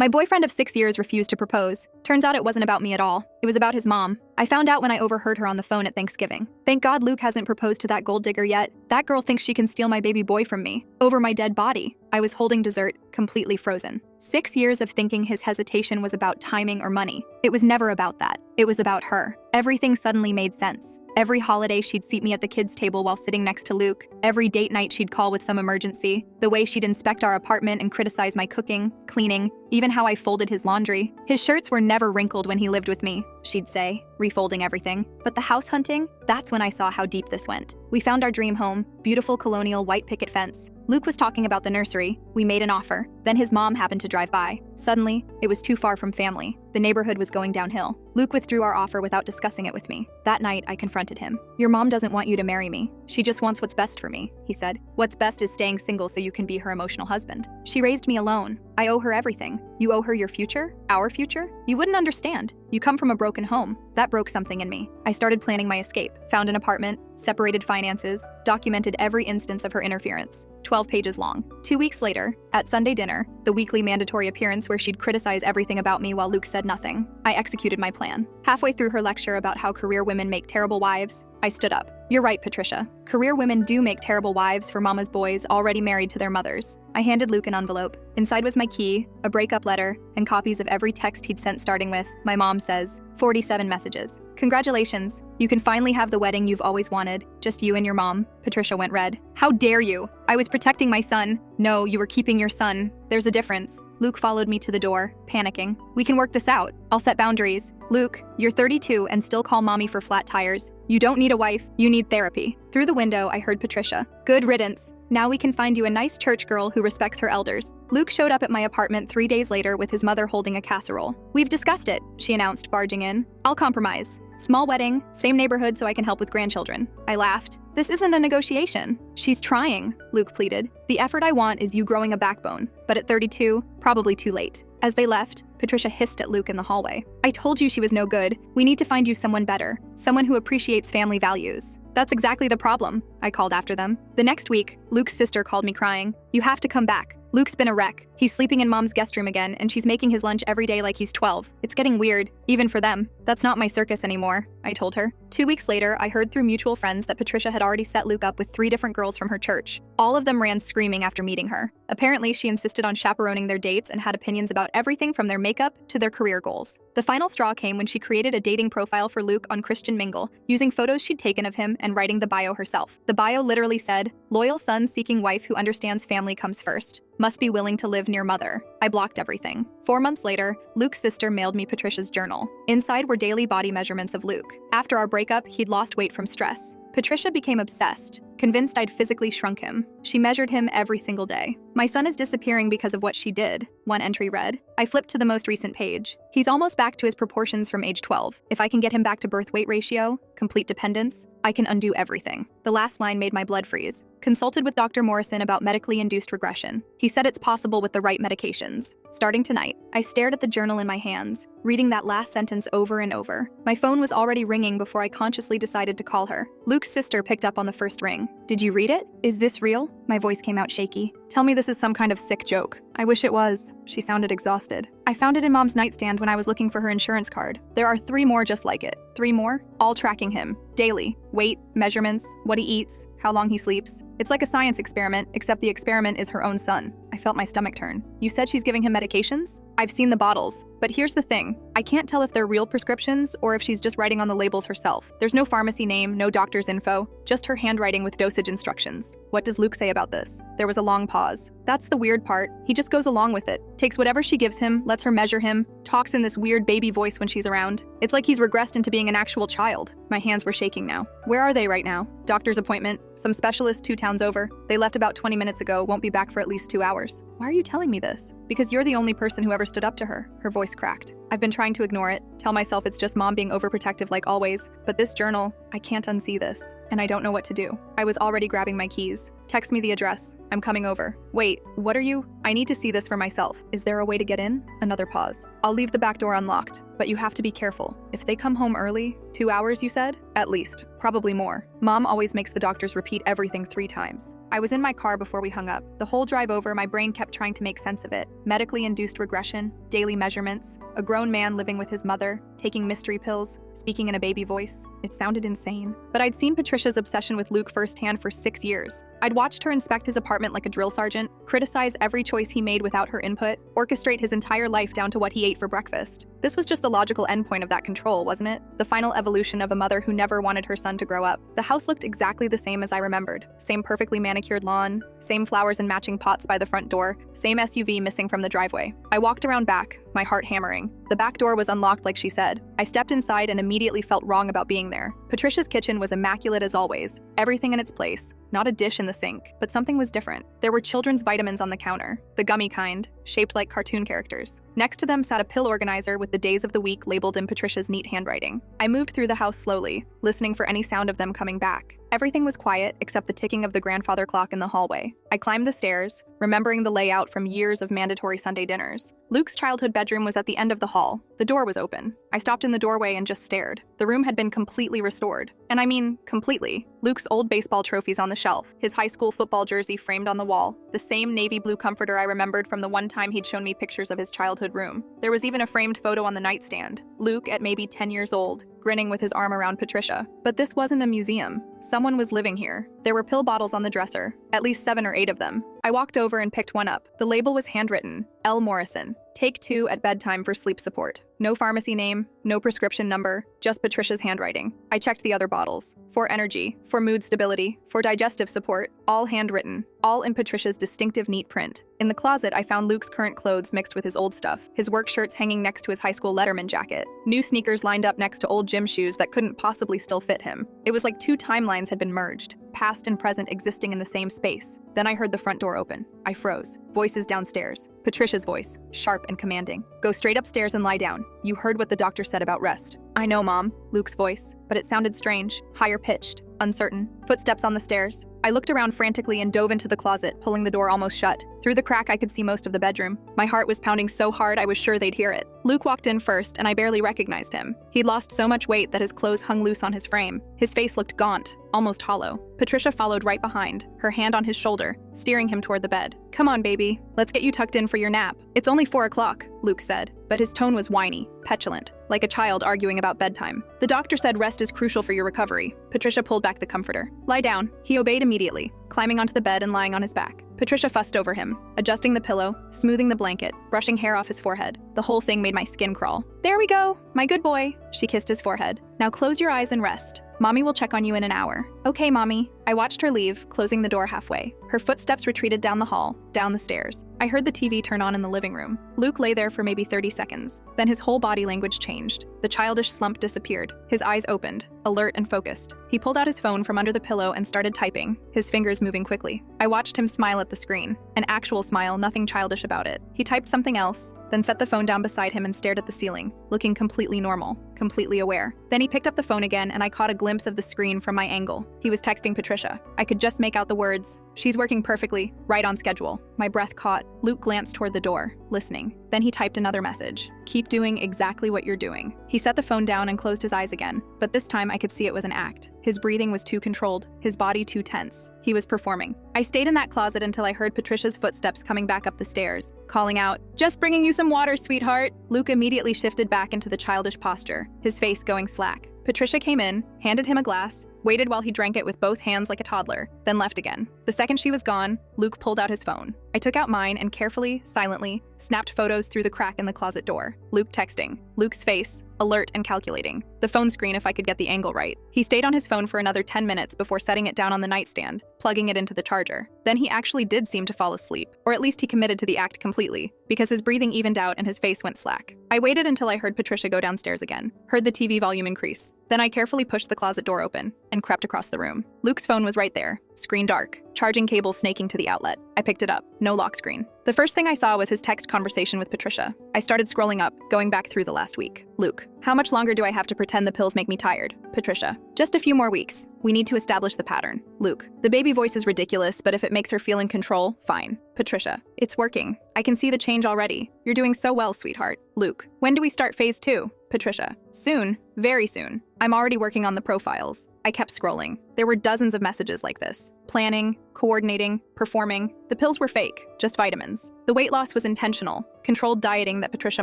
My boyfriend of 6 years refused to propose. Turns out it wasn't about me at all. It was about his mom. I found out when I overheard her on the phone at Thanksgiving. Thank God Luke hasn't proposed to that gold digger yet. That girl thinks she can steal my baby boy from me. Over my dead body. I was holding dessert, completely frozen. 6 years of thinking his hesitation was about timing or money. It was never about that. It was about her. Everything suddenly made sense. Every holiday she'd seat me at the kids' table while sitting next to Luke. Every date night she'd call with some emergency. The way she'd inspect our apartment and criticize my cooking, cleaning, even how I folded his laundry. His shirts were never wrinkled when he lived with me, she'd say, refolding everything. But the house hunting? That's when I saw how deep this went. We found our dream home, beautiful colonial white picket fence. Luke was talking about the nursery. We made an offer. Then his mom happened to drive by. Suddenly, it was too far from family. The neighborhood was going downhill. Luke withdrew our offer without discussing it with me. That night, I confronted him. Your mom doesn't want you to marry me. She just wants what's best for me, he said. What's best is staying single so you can be her emotional husband. She raised me alone. I owe her everything. You owe her your future? Our future? You wouldn't understand. You come from a broken home. That broke something in me. I started planning my escape, found an apartment, separated finances, documented every instance of her interference. 12 pages long. 2 weeks later, at Sunday dinner, the weekly mandatory appearance where she'd criticize everything about me while Luke said nothing, I executed my plan. Halfway through her lecture about how career women make terrible wives, I stood up. You're right, Patricia. Career women do make terrible wives for mama's boys already married to their mothers. I handed Luke an envelope. Inside was my key, a breakup letter, and copies of every text he'd sent starting with, my mom says, 47 messages. Congratulations. You can finally have the wedding you've always wanted. Just you and your mom. Patricia went red. How dare you? I was protecting my son. No, you were keeping your son. There's a difference. Luke followed me to the door, panicking. We can work this out. I'll set boundaries. Luke, you're 32 and still call mommy for flat tires. You don't need a wife, you need therapy. Through the window, I heard Patricia. Good riddance. Now we can find you a nice church girl who respects her elders. Luke showed up at my apartment 3 days later with his mother holding a casserole. We've discussed it, she announced, barging in. I'll compromise. Small wedding, same neighborhood so I can help with grandchildren. I laughed. This isn't a negotiation. She's trying, Luke pleaded. The effort I want is you growing a backbone. But at 32, probably too late. As they left, Patricia hissed at Luke in the hallway. I told you she was no good. We need to find you someone better. Someone who appreciates family values. That's exactly the problem, I called after them. The next week, Luke's sister called me crying. You have to come back. Luke's been a wreck. He's sleeping in mom's guest room again, and she's making his lunch every day like he's 12. It's getting weird, even for them. That's not my circus anymore, I told her. 2 weeks later, I heard through mutual friends that Patricia had already set Luke up with 3 different girls from her church. All of them ran screaming after meeting her. Apparently, she insisted on chaperoning their dates and had opinions about everything from their makeup to their career goals. The final straw came when she created a dating profile for Luke on Christian Mingle, using photos she'd taken of him and writing the bio herself. The bio literally said, "Loyal son seeking wife who understands family comes first. Must be willing to live near mother." I blocked everything. 4 months later, Luke's sister mailed me Patricia's journal. Inside were daily body measurements of Luke. After our breakup, he'd lost weight from stress. Patricia became obsessed, convinced I'd physically shrunk him. She measured him every single day. My son is disappearing because of what she did, one entry read. I flipped to the most recent page. He's almost back to his proportions from age 12. If I can get him back to birth weight ratio, complete dependence, I can undo everything. The last line made my blood freeze. Consulted with Dr. Morrison about medically induced regression. He said it's possible with the right medications. Starting tonight, I stared at the journal in my hands, reading that last sentence over and over. My phone was already ringing before I consciously decided to call her. Luke's sister picked up on the first ring. Did you read it? Is this real? My voice came out shaky. Tell me this is some kind of sick joke. I wish it was. She sounded exhausted. I found it in mom's nightstand when I was looking for her insurance card. There are 3 more just like it. 3 more? All tracking him. Daily. Weight, measurements, what he eats, how long he sleeps. It's like a science experiment, except the experiment is her own son. I felt my stomach turn. You said she's giving him medications? I've seen the bottles. But here's the thing. I can't tell if they're real prescriptions or if she's just writing on the labels herself. There's no pharmacy name, no doctor's info, just her handwriting with dosage instructions. What does Luke say about this? There was a long pause. That's the weird part. He just goes along with it. Takes whatever she gives him, lets her measure him, talks in this weird baby voice when she's around. It's like he's regressed into being an actual child. My hands were shaking now. Where are they right now? Doctor's appointment. Some specialist 2 towns over. They left about 20 minutes ago, won't be back for at least 2 hours. Why are you telling me this? Because you're the only person who ever stood up to her. Her voice cracked. I've been trying to ignore it, tell myself it's just mom being overprotective like always, but this journal, I can't unsee this, and I don't know what to do. I was already grabbing my keys. Text me the address. I'm coming over. Wait, what are you? I need to see this for myself. Is there a way to get in? Another pause. I'll leave the back door unlocked, but you have to be careful. If they come home early, 2 hours you said? At least. Probably more. Mom always makes the doctors repeat everything 3 times. I was in my car before we hung up. The whole drive over, my brain kept trying to make sense of it. Medically induced regression, daily measurements, a grown man living with his mother, taking mystery pills, speaking in a baby voice. It sounded insane. But I'd seen Patricia's obsession with Luke firsthand for 6 years. I'd watched her inspect his apartment like a drill sergeant, criticize every choice he made without her input, orchestrate his entire life down to what he ate for breakfast. This was just the logical endpoint of that control, wasn't it? The final evolution of a mother who never wanted her son to grow up. The house looked exactly the same as I remembered. Same perfectly manicured lawn, same flowers and matching pots by the front door, same SUV missing from the driveway. I walked around back, my heart hammering. The back door was unlocked like she said. I stepped inside and immediately felt wrong about being there. Patricia's kitchen was immaculate as always, everything in its place. Not a dish in the sink, but something was different. There were children's vitamins on the counter, the gummy kind, shaped like cartoon characters. Next to them sat a pill organizer with the days of the week labeled in Patricia's neat handwriting. I moved through the house slowly, listening for any sound of them coming back. Everything was quiet except the ticking of the grandfather clock in the hallway. I climbed the stairs, remembering the layout from years of mandatory Sunday dinners. Luke's childhood bedroom was at the end of the hall. The door was open. I stopped in the doorway and just stared. The room had been completely restored. And I mean, completely. Luke's old baseball trophies on the shelf, his high school football jersey framed on the wall, the same navy blue comforter I remembered from the one time he'd shown me pictures of his childhood room. There was even a framed photo on the nightstand. Luke, at maybe 10 years old, grinning with his arm around Patricia. But this wasn't a museum. Someone was living here. There were pill bottles on the dresser, at least 7 or 8 of them. I walked over and picked one up. The label was handwritten, L. Morrison. Take 2 at bedtime for sleep support. No pharmacy name, no prescription number, just Patricia's handwriting. I checked the other bottles. For energy, for mood stability, for digestive support, all handwritten, all in Patricia's distinctive neat print. In the closet, I found Luke's current clothes mixed with his old stuff, his work shirts hanging next to his high school Letterman jacket, new sneakers lined up next to old gym shoes that couldn't possibly still fit him. It was like 2 timelines had been merged, past and present existing in the same space. Then I heard the front door open. I froze. Voices downstairs. Patricia's voice, sharp and commanding. Go straight upstairs and lie down. You heard what the doctor said about rest. I know, Mom. Luke's voice, but it sounded strange, higher pitched, uncertain. Footsteps on the stairs. I looked around frantically and dove into the closet, pulling the door almost shut. Through the crack, I could see most of the bedroom. My heart was pounding so hard I was sure they'd hear it. Luke walked in first, and I barely recognized him. He'd lost so much weight that his clothes hung loose on his frame. His face looked gaunt, almost hollow. Patricia followed right behind, her hand on his shoulder, steering him toward the bed. Come on, baby. Let's get you tucked in for your nap. It's only 4 o'clock, Luke said, but his tone was whiny, petulant, like a child arguing about bedtime. The doctor said rest is crucial for your recovery. Patricia pulled back the comforter. Lie down. He obeyed immediately, climbing onto the bed and lying on his back. Patricia fussed over him, adjusting the pillow, smoothing the blanket, brushing hair off his forehead. The whole thing made my skin crawl. There we go, my good boy. She kissed his forehead. Now close your eyes and rest. Mommy will check on you in an hour. Okay, Mommy. I watched her leave, closing the door halfway. Her footsteps retreated down the hall, down the stairs. I heard the TV turn on in the living room. Luke lay there for maybe 30 seconds. Then his whole body language changed. The childish slump disappeared. His eyes opened, alert and focused. He pulled out his phone from under the pillow and started typing, his fingers moving quickly. I watched him smile at the screen. An actual smile, nothing childish about it. He typed something else, then set the phone down beside him and stared at the ceiling, looking completely normal, completely aware. Then he picked up the phone again and I caught a glimpse of the screen from my angle. He was texting Patricia. I could just make out the words, "She's working perfectly, right on schedule." My breath caught. Luke glanced toward the door, listening. Then he typed another message. Keep doing exactly what you're doing. He set the phone down and closed his eyes again, but this time I could see it was an act. His breathing was too controlled, his body too tense. He was performing. I stayed in that closet until I heard Patricia's footsteps coming back up the stairs, calling out, "Just bringing you some water, sweetheart." Luke immediately shifted back into the childish posture, his face going slack. Patricia came in, handed him a glass, waited while he drank it with both hands like a toddler, then left again. The second she was gone, Luke pulled out his phone. I took out mine and carefully, silently, snapped photos through the crack in the closet door. Luke texting. Luke's face, alert and calculating. The phone screen if I could get the angle right. He stayed on his phone for another 10 minutes before setting it down on the nightstand, plugging it into the charger. Then he actually did seem to fall asleep, or at least he committed to the act completely, because his breathing evened out and his face went slack. I waited until I heard Patricia go downstairs again, heard the TV volume increase. Then I carefully pushed the closet door open and crept across the room. Luke's phone was right there, screen dark, charging cable snaking to the outlet. I picked it up, no lock screen. The first thing I saw was his text conversation with Patricia. I started scrolling up, going back through the last week. Luke, how much longer do I have to pretend the pills make me tired? Patricia, just a few more weeks. We need to establish the pattern. Luke, the baby voice is ridiculous, but if it makes her feel in control, fine. Patricia, it's working. I can see the change already. You're doing so well, sweetheart. Luke, when do we start phase 2? Patricia, soon, very soon. I'm already working on the profiles. I kept scrolling. There were dozens of messages like this. Planning, coordinating, performing. The pills were fake, just vitamins. The weight loss was intentional, controlled dieting that Patricia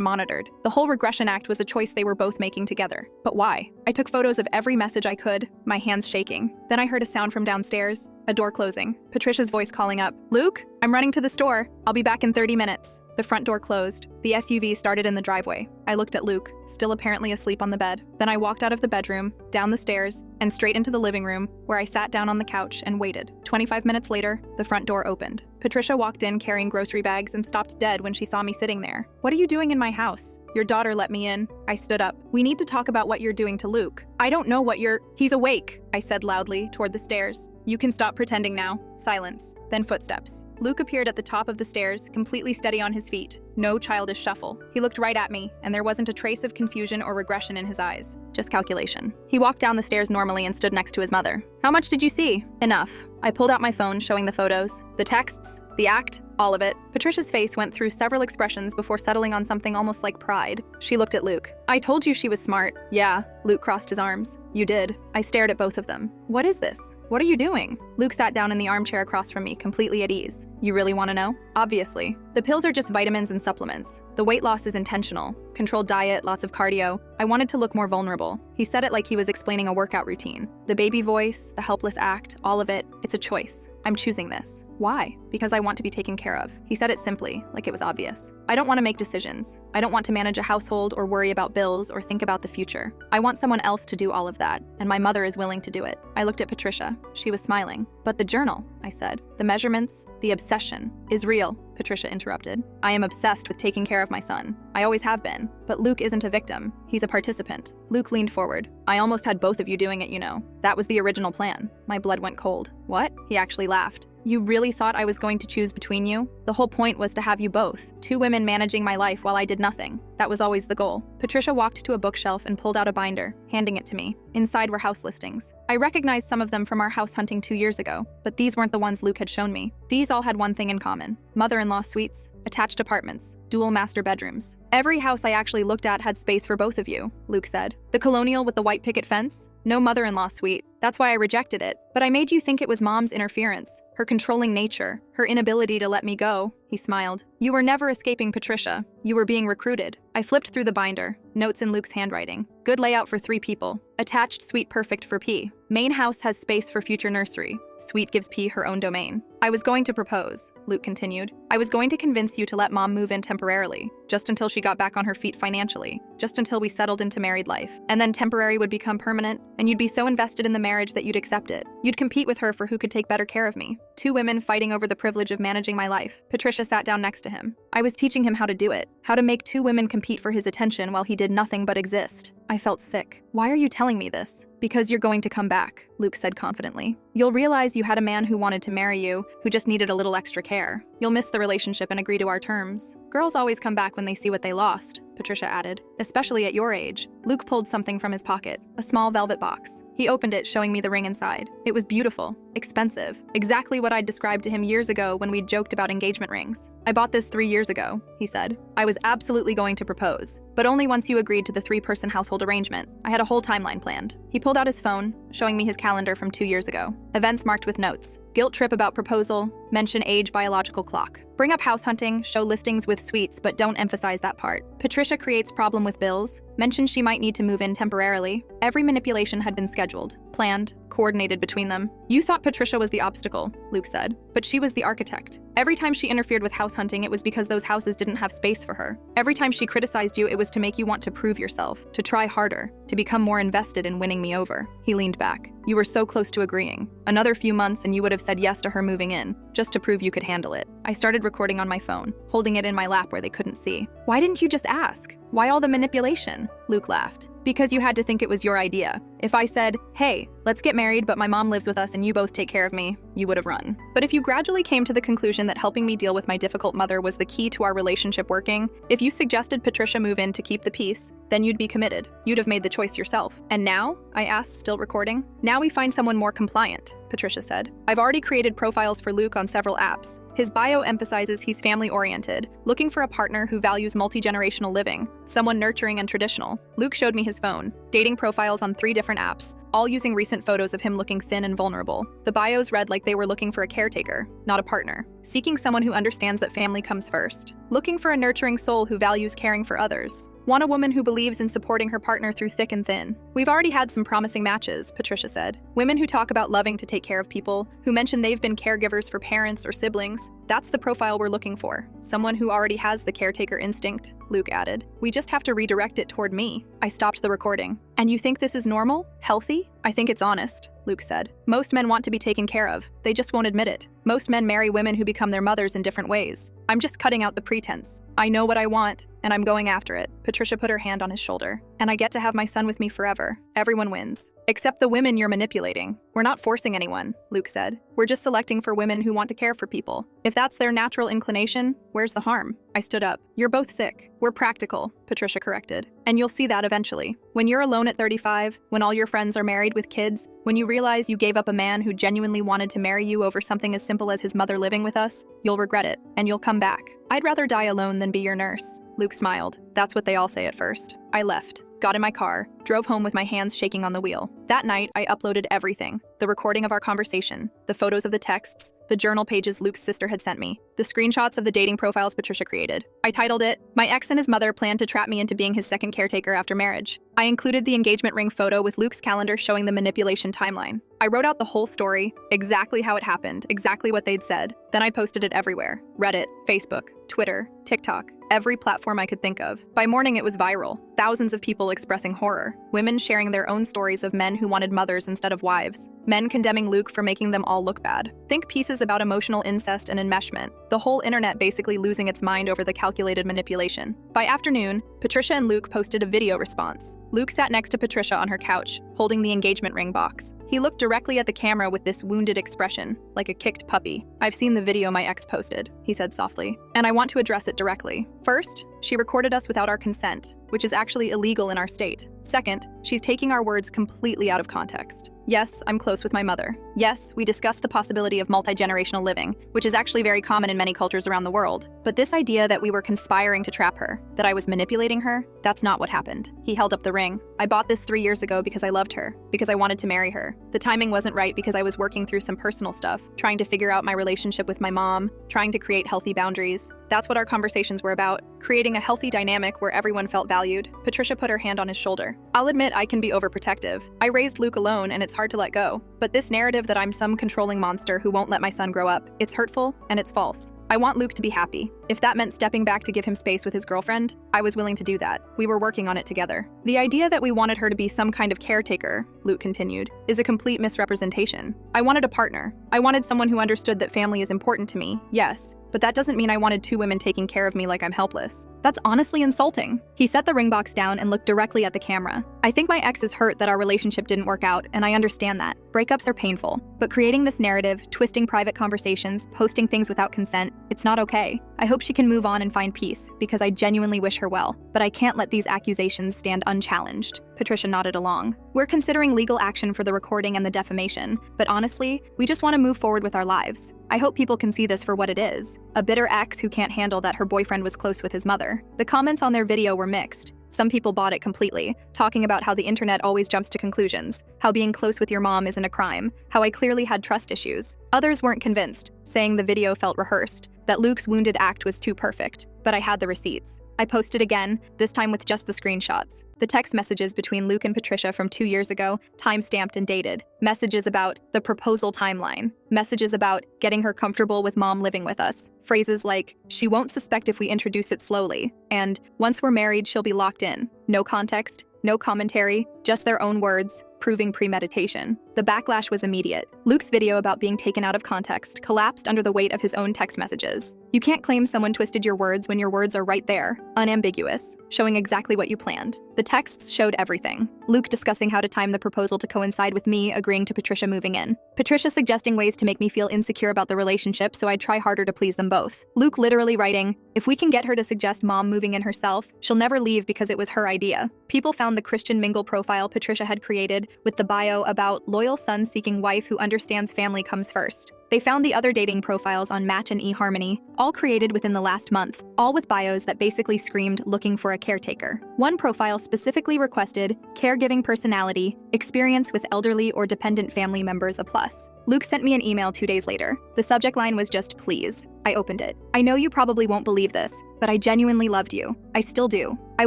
monitored. The whole regression act was a choice they were both making together. But why? I took photos of every message I could, my hands shaking. Then I heard a sound from downstairs, a door closing. Patricia's voice calling up, "Luke, I'm running to the store. I'll be back in 30 minutes." The front door closed. The SUV started in the driveway. I looked at Luke, still apparently asleep on the bed. Then I walked out of the bedroom, down the stairs, and straight into the living room, where I sat down on the couch and waited. 25 minutes later, the front door opened. Patricia walked in carrying grocery bags and stopped dead when she saw me sitting there. "What are you doing in my house?" "Your daughter let me in." I stood up. "We need to talk about what you're doing to Luke." "I don't know what you're—" "He's awake," I said loudly, toward the stairs. "You can stop pretending now." Silence. Then footsteps. Luke appeared at the top of the stairs, completely steady on his feet. No childish shuffle. He looked right at me, and there wasn't a trace of confusion or regression in his eyes. Just calculation. He walked down the stairs normally and stood next to his mother. "How much did you see?" "Enough." I pulled out my phone, showing the photos, the texts, the act, all of it. Patricia's face went through several expressions before settling on something almost like pride. She looked at Luke. "I told you she was smart." "Yeah." Luke crossed his arms. "You did." I stared at both of them. "What is this? What are you doing?" Luke sat down in the armchair across from me, completely at ease. "You really want to know?" "Obviously. The pills are just vitamins and supplements. The weight loss is intentional. Controlled diet, lots of cardio. I wanted to look more vulnerable." He said it like he was explaining a workout routine. The baby voice, the helpless act, all of it, it's a choice. I'm choosing this. "Why?" "Because I want to be taken care of." He said it simply, like it was obvious. "I don't want to make decisions. I don't want to manage a household or worry about bills or think about the future. I want someone else to do all of that, and my mother is willing to do it." I looked at Patricia. She was smiling. "But the journal," I said. "The measurements, the obsession, is real," Patricia interrupted. "I am obsessed with taking care of my son. I always have been. But Luke isn't a victim. He's a participant." Luke leaned forward. "I almost had both of you doing it, you know. That was the original plan." My blood went cold. "What?" He actually laughed. "You really thought I was going to choose between you? The whole point was to have you both. Two women managing my life while I did nothing. That was always the goal." Patricia walked to a bookshelf and pulled out a binder, handing it to me. Inside were house listings. I recognized some of them from our house hunting 2 years ago, but these weren't the ones Luke had shown me. These all had one thing in common: mother-in-law suites, attached apartments, dual master bedrooms. "Every house I actually looked at had space for both of you," Luke said. "The colonial with the white picket fence? No mother-in-law suite. That's why I rejected it. But I made you think it was Mom's interference, her controlling nature, her inability to let me go." He smiled. "You were never escaping Patricia. You were being recruited." I flipped through the binder. Notes in Luke's handwriting. "Good layout for 3 people. Attached suite perfect for P. Main house has space for future nursery. Suite gives P her own domain." "I was going to propose," Luke continued. "I was going to convince you to let Mom move in temporarily, just until she got back on her feet financially, just until we settled into married life. And then temporary would become permanent, and you'd be so invested in the marriage that you'd accept it. You'd compete with her for who could take better care of me. 2 women fighting over the privilege of managing my life." Patricia sat down next to him. I was teaching him how to do it, how to make 2 women compete for his attention while he did nothing but exist. I felt sick. "Why are you telling me this?" "Because you're going to come back," Luke said confidently. "You'll realize you had a man who wanted to marry you, who just needed a little extra care. You'll miss the relationship and agree to our terms. Girls always come back when they see what they lost," Patricia added, "especially at your age." Luke pulled something from his pocket, a small velvet box. He opened it, showing me the ring inside. It was beautiful, expensive, exactly what I'd described to him years ago when we'd joked about engagement rings. "I bought this 3 years ago," he said. "I was absolutely going to propose, but only once you agreed to the 3-person household arrangement. I had a whole timeline planned." He pulled out his phone, showing me his calendar from 2 years ago. Events marked with notes. Guilt trip about proposal, mention age biological clock. Bring up house hunting, show listings with suites, but don't emphasize that part. Patricia creates problem with bills, mentions she might need to move in temporarily. Every manipulation had been scheduled, planned, coordinated between them. "You thought Patricia was the obstacle," Luke said, "but she was the architect. Every time she interfered with house hunting, it was because those houses didn't have space for her. Every time she criticized you, it was to make you want to prove yourself, to try harder, to become more invested in winning me over." He leaned back. "You were so close to agreeing. Another few months and you would have said yes to her moving in, just to prove you could handle it." I started recording on my phone, holding it in my lap where they couldn't see. "Why didn't you just ask? Why all the manipulation?" Luke laughed. "Because you had to think it was your idea. If I said, 'Hey, let's get married, but my mom lives with us and you both take care of me,' you would have run. But if you gradually came to the conclusion that helping me deal with my difficult mother was the key to our relationship working, if you suggested Patricia move in to keep the peace, then you'd be committed. You'd have made the choice yourself. And now?" I asked, still recording. "Now we find someone more compliant," Patricia said. "I've already created profiles for Luke on several apps. His bio emphasizes he's family-oriented, looking for a partner who values multi-generational living, someone nurturing and traditional." Luke showed me his phone, dating profiles on 3 different apps, all using recent photos of him looking thin and vulnerable. The bios read like they were looking for a caretaker, not a partner. Seeking someone who understands that family comes first. Looking for a nurturing soul who values caring for others. Want a woman who believes in supporting her partner through thick and thin. We've already had some promising matches, Patricia said. Women who talk about loving to take care of people, who mention they've been caregivers for parents or siblings. That's the profile we're looking for. Someone who already has the caretaker instinct, Luke added. We just have to redirect it toward me. I stopped the recording. And you think this is normal? Healthy? I think it's honest, Luke said. Most men want to be taken care of. They just won't admit it. Most men marry women who become their mothers in different ways. I'm just cutting out the pretense. I know what I want, and I'm going after it. Patricia put her hand on his shoulder. And I get to have my son with me forever. Everyone wins. Except the women you're manipulating. We're not forcing anyone, Luke said. We're just selecting for women who want to care for people. If that's their natural inclination, where's the harm? I stood up. You're both sick. We're practical, Patricia corrected. And you'll see that eventually. When you're alone at 35, when all your friends are married with kids, when you realize you gave up a man who genuinely wanted to marry you over something as simple as his mother living with us, you'll regret it, and you'll come back. I'd rather die alone than be your nurse. Luke smiled. That's what they all say at first. I left. Got in my car, drove home with my hands shaking on the wheel. That night, I uploaded everything. The recording of our conversation, the photos of the texts, the journal pages Luke's sister had sent me, the screenshots of the dating profiles Patricia created. I titled it, "My Ex and His Mother Planned to Trap Me into Being His Second Caretaker After Marriage." I included the engagement ring photo with Luke's calendar showing the manipulation timeline. I wrote out the whole story, exactly how it happened, exactly what they'd said. Then I posted it everywhere. Reddit, Facebook, Twitter, TikTok, every platform I could think of. By morning, it was viral. Thousands of people expressing horror. Women sharing their own stories of men who wanted mothers instead of wives. Men condemning Luke for making them all look bad. Think pieces about emotional incest and enmeshment. The whole internet basically losing its mind over the calculated manipulation. By afternoon, Patricia and Luke posted a video response. Luke sat next to Patricia on her couch, holding the engagement ring box. He looked directly at the camera with this wounded expression, like a kicked puppy. "I've seen the video my ex posted," he said softly, "and I want to address it directly. First, she recorded us without our consent, which is actually illegal in our state. Second, she's taking our words completely out of context. Yes, I'm close with my mother. Yes, we discussed the possibility of multi-generational living, which is actually very common in many cultures around the world. But this idea that we were conspiring to trap her, that I was manipulating her, that's not what happened." He held up the ring. "I bought this 3 years ago because I loved her, because I wanted to marry her. The timing wasn't right because I was working through some personal stuff, trying to figure out my relationship with my mom, trying to create healthy boundaries. That's what our conversations were about, creating a healthy dynamic where everyone felt valued." Patricia put her hand on his shoulder. "I'll admit I can be overprotective. I raised Luke alone and it's hard to let go. But this narrative that I'm some controlling monster who won't let my son grow up, it's hurtful and it's false. I want Luke to be happy. If that meant stepping back to give him space with his girlfriend, I was willing to do that. We were working on it together. The idea that we wanted her to be some kind of caretaker," Luke continued, "is a complete misrepresentation. I wanted a partner. I wanted someone who understood that family is important to me, yes, but that doesn't mean I wanted 2 women taking care of me like I'm helpless. That's honestly insulting." He set the ring box down and looked directly at the camera. "I think my ex is hurt that our relationship didn't work out, and I understand that. Breakups are painful. But creating this narrative, twisting private conversations, posting things without consent, it's not okay. I hope she can move on and find peace, because I genuinely wish her well. But I can't let these accusations stand unchallenged." Patricia nodded along. "We're considering legal action for the recording and the defamation, but honestly, we just want to move forward with our lives. I hope people can see this for what it is. A bitter ex who can't handle that her boyfriend was close with his mother." The comments on their video were mixed. Some people bought it completely, talking about how the internet always jumps to conclusions, how being close with your mom isn't a crime, how I clearly had trust issues. Others weren't convinced, saying the video felt rehearsed, that Luke's wounded act was too perfect, but I had the receipts. I posted again, this time with just the screenshots. The text messages between Luke and Patricia from 2 years ago, time-stamped and dated. Messages about the proposal timeline. Messages about getting her comfortable with mom living with us. Phrases like, "She won't suspect if we introduce it slowly," and "Once we're married, she'll be locked in." No context, no commentary, just their own words, proving premeditation. The backlash was immediate. Luke's video about being taken out of context collapsed under the weight of his own text messages. You can't claim someone twisted your words when your words are right there, unambiguous, showing exactly what you planned. The texts showed everything. Luke discussing how to time the proposal to coincide with me agreeing to Patricia moving in. Patricia suggesting ways to make me feel insecure about the relationship so I'd try harder to please them both. Luke literally writing, "If we can get her to suggest mom moving in herself, she'll never leave because it was her idea." People found the Christian Mingle profile Patricia had created with the bio about loyal son seeking wife who understands family comes first. They found the other dating profiles on Match and eHarmony, all created within the last month, all with bios that basically screamed looking for a caretaker. One profile specifically requested caregiver caregiving personality, experience with elderly or dependent family members a plus. Luke sent me an email 2 days later. The subject line was just please. I opened it. I know you probably won't believe this, but I genuinely loved you. I still do. I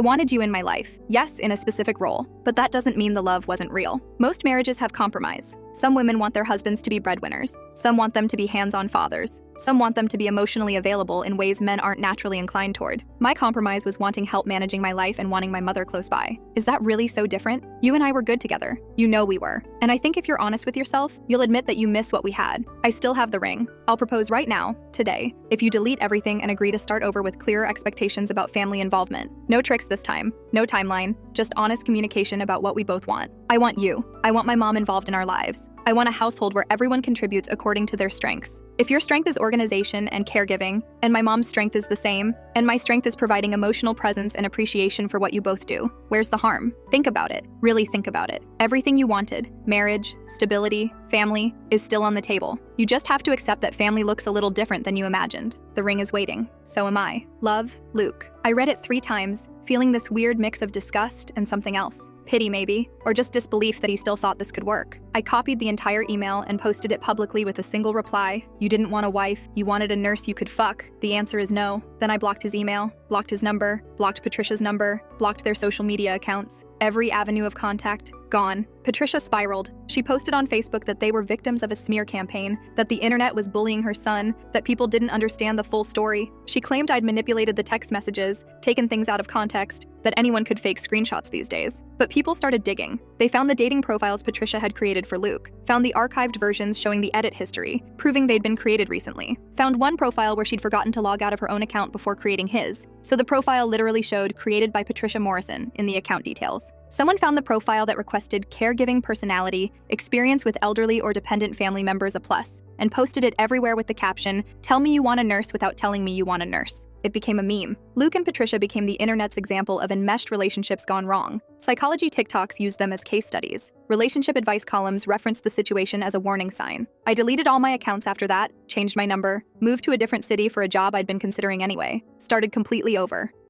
wanted you in my life. Yes, in a specific role, but that doesn't mean the love wasn't real. Most marriages have compromise. Some women want their husbands to be breadwinners. Some want them to be hands-on fathers. Some want them to be emotionally available in ways men aren't naturally inclined toward. My compromise was wanting help managing my life and wanting my mother close by. Is that really so different? You and I were good together. You know we were. And I think if you're honest with yourself, you'll admit that you miss what we had. I still have the ring. I'll propose right now, today, if you delete everything and agree to start over with clearer expectations about family involvement. No tricks this time, no timeline, just honest communication about what we both want. I want you. I want my mom involved in our lives. I want a household where everyone contributes according to their strengths. If your strength is organization and caregiving, and my mom's strength is the same, and my strength is providing emotional presence and appreciation for what you both do, where's the harm? Think about it. Really think about it. Everything you wanted, marriage, stability, family, is still on the table. You just have to accept that family looks a little different than you imagined. The ring is waiting. So am I. Love, Luke. I read it 3 times, feeling this weird mix of disgust and something else. Pity maybe, or just disbelief that he still thought this could work. I copied the entire email and posted it publicly with a single reply. You didn't want a wife, you wanted a nurse you could fuck. The answer is no. Then I blocked his email, blocked his number, blocked Patricia's number, blocked their social media accounts. Every avenue of contact, gone. Patricia spiraled. She posted on Facebook that they were victims of a smear campaign, that the internet was bullying her son, that people didn't understand the full story. She claimed I'd manipulated the text messages, taken things out of context, that anyone could fake screenshots these days. But people started digging. They found the dating profiles Patricia had created for Luke, found the archived versions showing the edit history, proving they'd been created recently, found one profile where she'd forgotten to log out of her own account before creating his. So the profile literally showed created by Patricia Morrison in the account details. Someone found the profile that requested caregiving personality, experience with elderly or dependent family members a plus, and posted it everywhere with the caption, "Tell me you want a nurse without telling me you want a nurse." It became a meme. Luke and Patricia became the internet's example of enmeshed relationships gone wrong. Psychology TikToks used them as case studies. Relationship advice columns referenced the situation as a warning sign. I deleted all my accounts after that, changed my number, moved to a different city for a job I'd been considering anyway, started completely over.